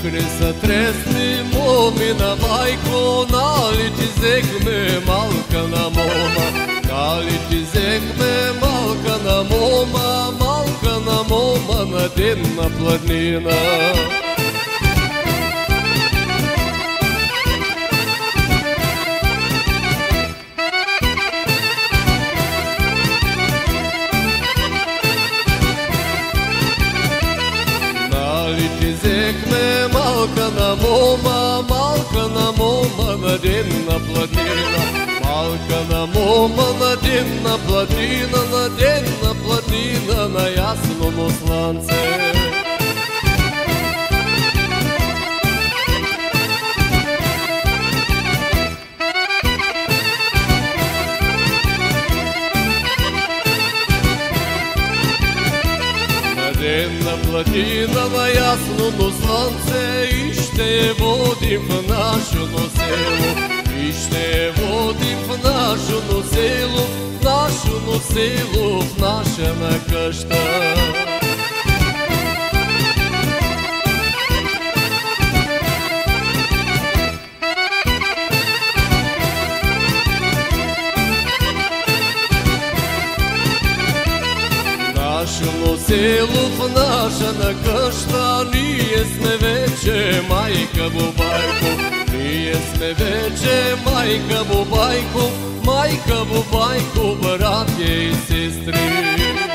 Мокри са тресни момина майко, нали ти взехме малка на мома? Нали ти взехме малка на мома, малка на мома на ден на пладнина? Взехме малка на мома, малка на мома на ден на пладнина. Малка на мома на ден на пладнина, на ден на пладнина, на ясно слънце. На платина на ясното слънце и ще водим в нашето село, и ще водим в нашето село, в нашето село, в наша къща. Нашето село, в наша къща, ние сме вече майка Бубайко, ние сме вече майка Бубайко, майка Бубайко, братя и сестри.